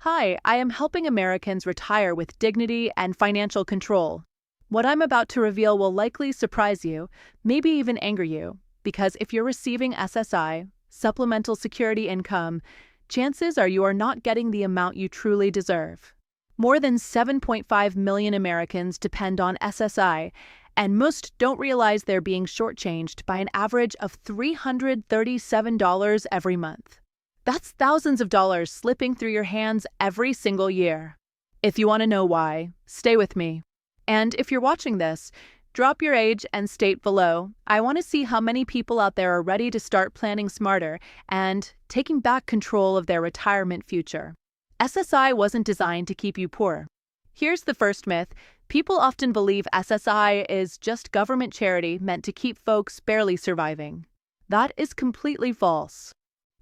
Hi, I am helping Americans retire with dignity and financial control. What I'm about to reveal will likely surprise you, maybe even anger you, because if you're receiving SSI, Supplemental Security Income, chances are you are not getting the amount you truly deserve. More than 7.5 million Americans depend on SSI, and most don't realize they're being shortchanged by an average of $337 every month. That's thousands of dollars slipping through your hands every single year. If you want to know why, stay with me. And if you're watching this, drop your age and state below. I want to see how many people out there are ready to start planning smarter and taking back control of their retirement future. SSI wasn't designed to keep you poor. Here's the first myth. People often believe SSI is just government charity meant to keep folks barely surviving. That is completely false.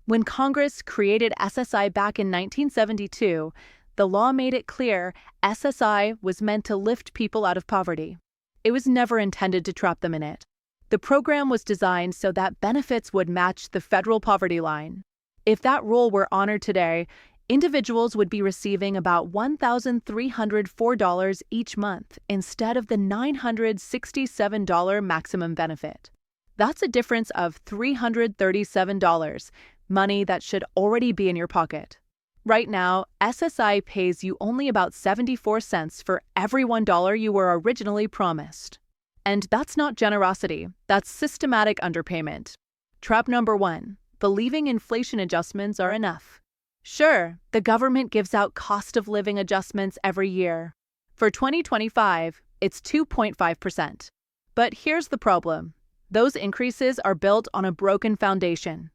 When Congress created SSI back in 1972, the law made it clear SSI was meant to lift people out of poverty. It was never intended to trap them in it. The program was designed so that benefits would match the federal poverty line. If that rule were honored today, individuals would be receiving about $1,304 each month instead of the $967 maximum benefit. That's a difference of $337, money that should already be in your pocket. Right now, SSI pays you only about 74 cents for every $1 you were originally promised. And that's not generosity, that's systematic underpayment. Trap number 1, believing inflation adjustments are enough. Sure, the government gives out cost of living adjustments every year. For 2025, it's 2.5%. But here's the problem. Those increases are built on a broken foundation.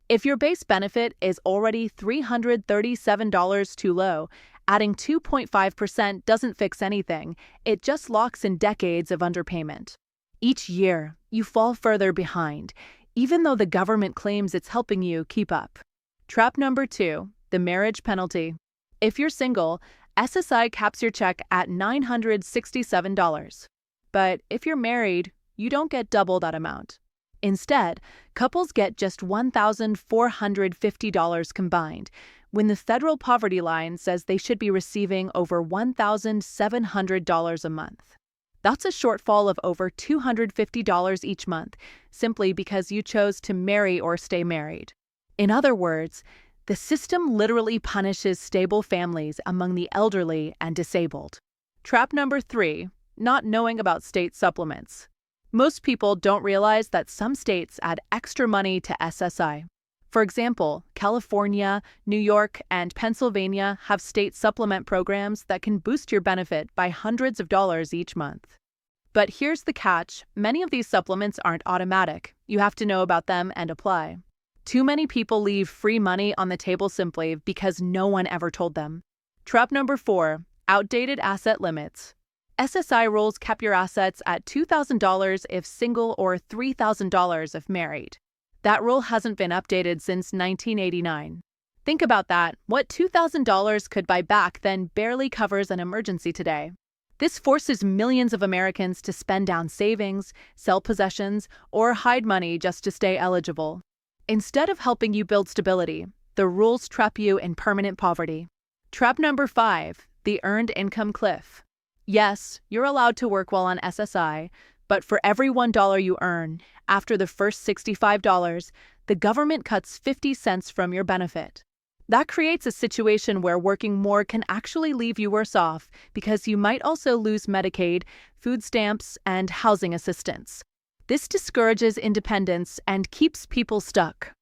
If your base benefit is already $337 too low, adding 2.5% doesn't fix anything. It just locks in decades of underpayment. Each year, you fall further behind, even though the government claims it's helping you keep up. Trap number 2, the marriage penalty. If you're single, SSI caps your check at $967. But if you're married, you don't get double that amount. Instead, couples get just $1,450 combined, when the federal poverty line says they should be receiving over $1,700 a month. That's a shortfall of over $250 each month, simply because you chose to marry or stay married. In other words, the system literally punishes stable families among the elderly and disabled. Trap number 3, not knowing about state supplements. Most people don't realize that some states add extra money to SSI. For example, California, New York, and Pennsylvania have state supplement programs that can boost your benefit by hundreds of dollars each month. But here's the catch. Many of these supplements aren't automatic. You have to know about them and apply. Too many people leave free money on the table simply because no one ever told them. Trap number 4, outdated asset limits. SSI rules cap your assets at $2,000 if single or $3,000 if married. That rule hasn't been updated since 1989. Think about that. What $2,000 could buy back then barely covers an emergency today. This forces millions of Americans to spend down savings, sell possessions, or hide money just to stay eligible. Instead of helping you build stability, the rules trap you in permanent poverty. Trap number 5, the earned income cliff. Yes, you're allowed to work while on SSI, but for every $1 you earn, after the first $65, the government cuts 50 cents from your benefit. That creates a situation where working more can actually leave you worse off because you might also lose Medicaid, food stamps, and housing assistance. This discourages independence and keeps people stuck.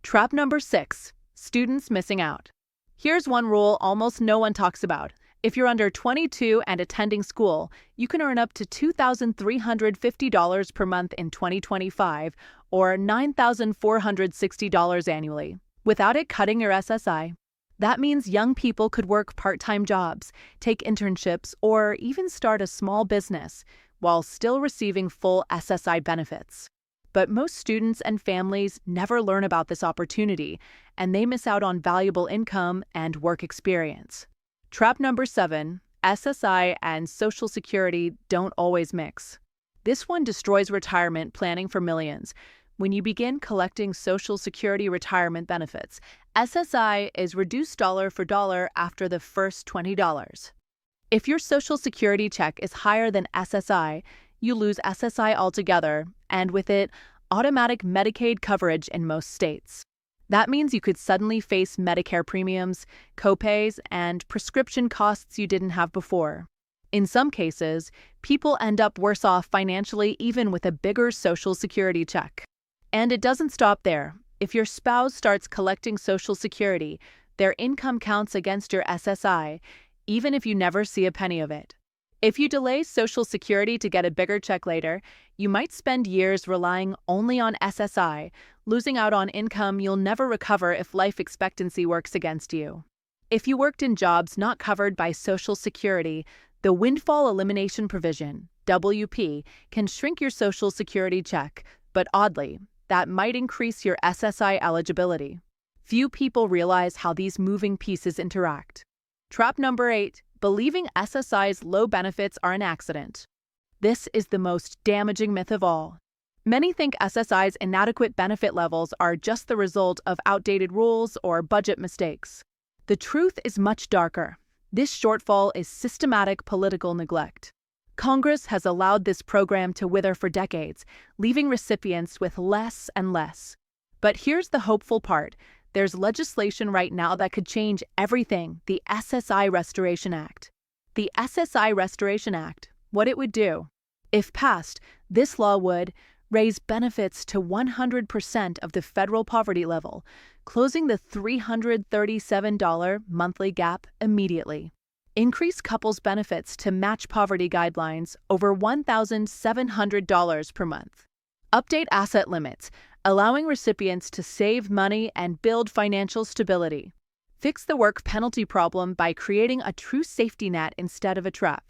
Trap number 6, students missing out. Here's one rule almost no one talks about. If you're under 22 and attending school, you can earn up to $2,350 per month in 2025 or $9,460 annually, without it cutting your SSI. That means young people could work part-time jobs, take internships, or even start a small business while still receiving full SSI benefits. But most students and families never learn about this opportunity, and they miss out on valuable income and work experience. Trap number 7, SSI and Social Security don't always mix. This one destroys retirement planning for millions. When you begin collecting Social Security retirement benefits, SSI is reduced dollar for dollar after the first $20. If your Social Security check is higher than SSI, you lose SSI altogether, and with it, automatic Medicaid coverage in most states. That means you could suddenly face Medicare premiums, copays, and prescription costs you didn't have before. In some cases, people end up worse off financially even with a bigger Social Security check. And it doesn't stop there. If your spouse starts collecting Social Security, their income counts against your SSI, even if you never see a penny of it. If you delay Social Security to get a bigger check later, you might spend years relying only on SSI, losing out on income you'll never recover if life expectancy works against you. If you worked in jobs not covered by Social Security, the Windfall Elimination Provision, WP, can shrink your Social Security check, but oddly, that might increase your SSI eligibility. Few people realize how these moving pieces interact. Trap number 8, believing SSI's low benefits are an accident. This is the most damaging myth of all. Many think SSI's inadequate benefit levels are just the result of outdated rules or budget mistakes. The truth is much darker. This shortfall is systematic political neglect. Congress has allowed this program to wither for decades, leaving recipients with less and less. But here's the hopeful part. There's legislation right now that could change everything, the SSI Restoration Act. The SSI Restoration Act, what it would do. If passed, this law would raise benefits to 100% of the federal poverty level, closing the $337 monthly gap immediately. Increase couples' benefits to match poverty guidelines over $1,700 per month. Update asset limits, allowing recipients to save money and build financial stability. Fix the work penalty problem by creating a true safety net instead of a trap.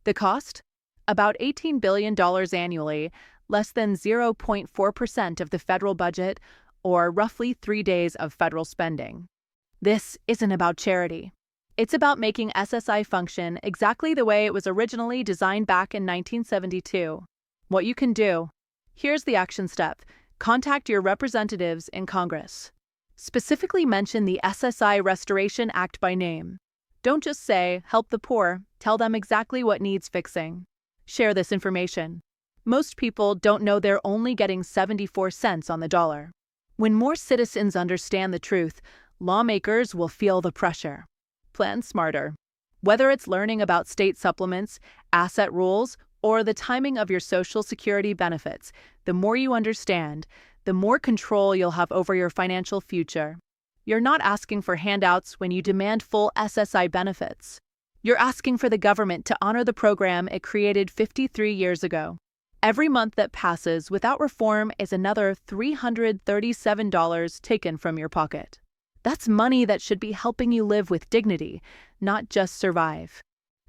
The cost? About $18 billion annually, less than 0.4% of the federal budget, or roughly 3 days of federal spending. This isn't about charity. It's about making SSI function exactly the way it was originally designed back in 1972. What you can do. Here's the action step. Contact your representatives in Congress. Specifically mention the SSI Restoration Act by name. Don't just say, help the poor, tell them exactly what needs fixing. Share this information. Most people don't know they're only getting 74 cents on the dollar. When more citizens understand the truth, lawmakers will feel the pressure. Plan smarter. Whether it's learning about state supplements, asset rules, or the timing of your Social Security benefits, the more you understand, the more control you'll have over your financial future. You're not asking for handouts when you demand full SSI benefits. You're asking for the government to honor the program it created 53 years ago. Every month that passes without reform is another $337 taken from your pocket. That's money that should be helping you live with dignity, not just survive.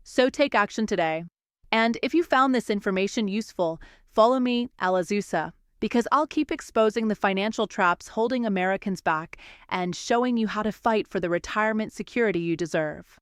So take action today. And if you found this information useful, follow me, Alazusa, because I'll keep exposing the financial traps holding Americans back and showing you how to fight for the retirement security you deserve.